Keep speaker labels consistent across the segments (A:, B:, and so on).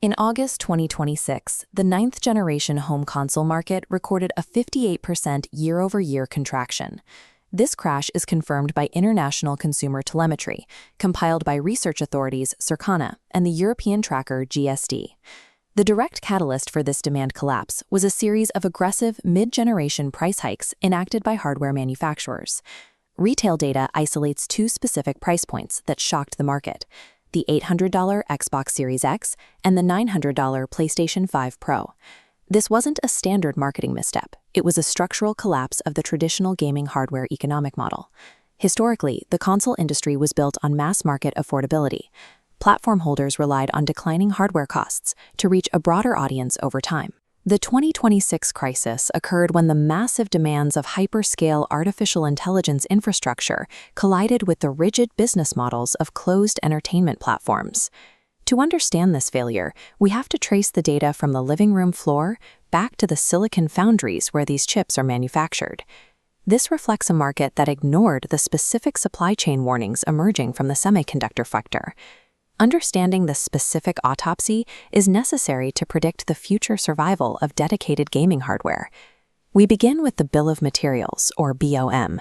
A: In August 2026, the ninth-generation home console market recorded a 58% year-over-year contraction. This crash is confirmed by international consumer telemetry, compiled by research authorities Circana and the European tracker GSD. The direct catalyst for this demand collapse was a series of aggressive mid-generation price hikes enacted by hardware manufacturers. Retail data isolates two specific price points that shocked the market: the $800 Xbox Series X and the $900 PlayStation 5 Pro. This wasn't a standard marketing misstep. It was a structural collapse of the traditional gaming hardware economic model. Historically, the console industry was built on mass-market affordability. Platform holders relied on declining hardware costs to reach a broader audience over time. The 2026 crisis occurred when the massive demands of hyperscale artificial intelligence infrastructure collided with the rigid business models of closed entertainment platforms. To understand this failure, we have to trace the data from the living room floor back to the silicon foundries where these chips are manufactured. This reflects a market that ignored the specific supply chain warnings emerging from the semiconductor sector. Understanding the specific autopsy is necessary to predict the future survival of dedicated gaming hardware. We begin with the Bill of Materials, or BOM.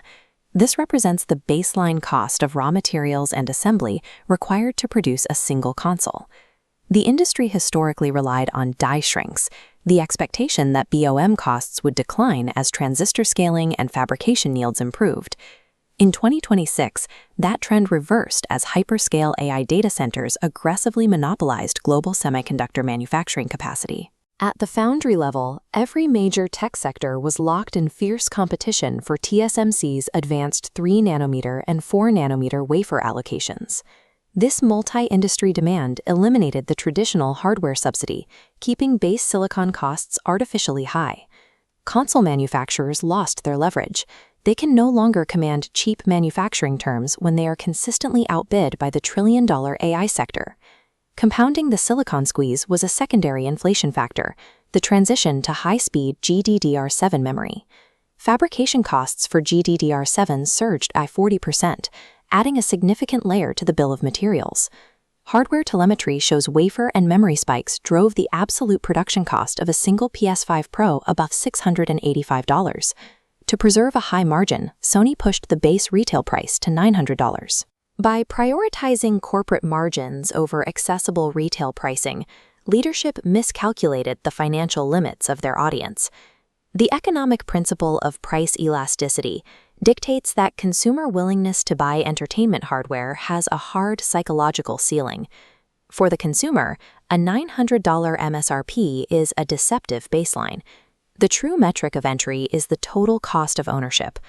A: This represents the baseline cost of raw materials and assembly required to produce a single console. The industry historically relied on die shrinks, the expectation that BOM costs would decline as transistor scaling and fabrication yields improved. In 2026, that trend reversed as hyperscale AI data centers aggressively monopolized global semiconductor manufacturing capacity. At the foundry level, every major tech sector was locked in fierce competition for TSMC's advanced 3nm and 4nm wafer allocations. This multi-industry demand eliminated the traditional hardware subsidy, keeping base silicon costs artificially high. Console manufacturers lost their leverage. They can no longer command cheap manufacturing terms when they are consistently outbid by the trillion-dollar AI sector. Compounding the silicon squeeze was a secondary inflation factor: the transition to high-speed GDDR7 memory. Fabrication costs for GDDR7 surged by 40%, adding a significant layer to the bill of materials. Hardware telemetry shows wafer and memory spikes drove the absolute production cost of a single PS5 Pro above $685. To preserve a high margin, Sony pushed the base retail price to $900. By prioritizing corporate margins over accessible retail pricing, leadership miscalculated the financial limits of their audience. The economic principle of price elasticity dictates that consumer willingness to buy entertainment hardware has a hard psychological ceiling. For the consumer, a $900 MSRP is a deceptive baseline. The true metric of entry is the total cost of ownership.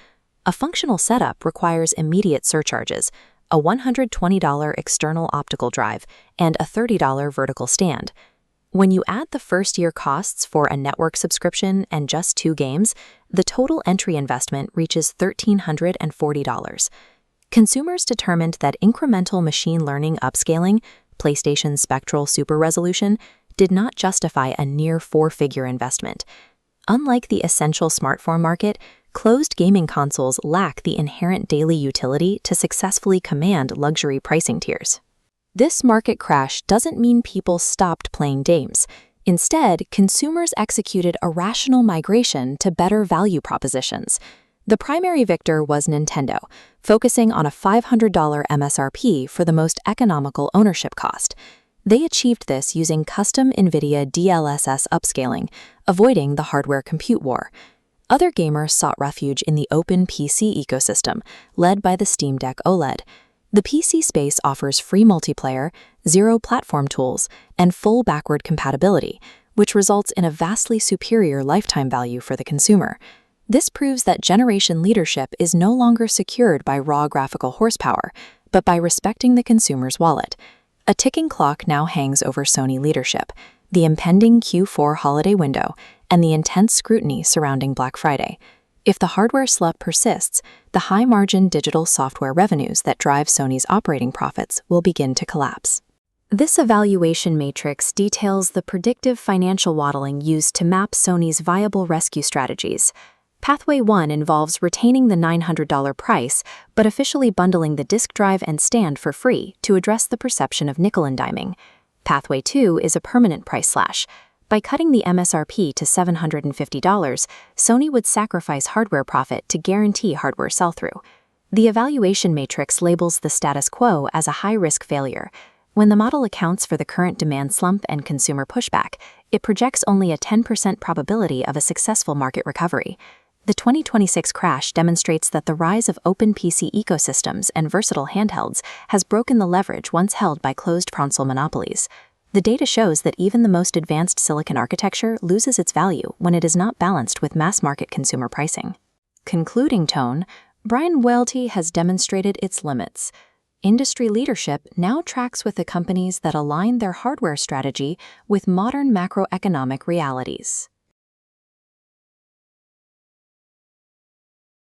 A: A functional setup requires immediate surcharges, a $120 external optical drive, and a $30 vertical stand. When you add the first-year costs for a network subscription and just 2 games, the total entry investment reaches $1,340. Consumers determined that incremental machine learning upscaling, PlayStation's spectral super resolution, did not justify a near 4-figure investment. Unlike the essential smartphone market, closed gaming consoles lack the inherent daily utility to successfully command luxury pricing tiers. This market crash doesn't mean people stopped playing games. Instead, consumers executed a rational migration to better value propositions. The primary victor was Nintendo, focusing on a $500 MSRP for the most economical ownership cost. They achieved this using custom NVIDIA DLSS upscaling, avoiding the hardware compute war. Other gamers sought refuge in the open PC ecosystem, led by the Steam Deck OLED. The PC space offers free multiplayer, zero platform tools, and full backward compatibility, which results in a vastly superior lifetime value for the consumer. This proves that generation leadership is no longer secured by raw graphical horsepower, but by respecting the consumer's wallet. A ticking clock now hangs over Sony leadership, the impending Q4 holiday window, and the intense scrutiny surrounding Black Friday. If the hardware slump persists, the high-margin digital software revenues that drive Sony's operating profits will begin to collapse. This evaluation matrix details the predictive financial modeling used to map Sony's viable rescue strategies. Pathway 1 involves retaining the $900 price, but officially bundling the disk drive and stand for free to address the perception of nickel and diming. Pathway 2 is a permanent price slash. By cutting the MSRP to $750, Sony would sacrifice hardware profit to guarantee hardware sell-through. The evaluation matrix labels the status quo as a high-risk failure. When the model accounts for the current demand slump and consumer pushback, it projects only a 10% probability of a successful market recovery. The 2026 crash demonstrates that the rise of open PC ecosystems and versatile handhelds has broken the leverage once held by closed console monopolies. The data shows that even the most advanced silicon architecture loses its value when it is not balanced with mass-market consumer pricing. Concluding tone, Brian Welty has demonstrated its limits. Industry leadership now tracks with the companies that align their hardware strategy with modern macroeconomic realities.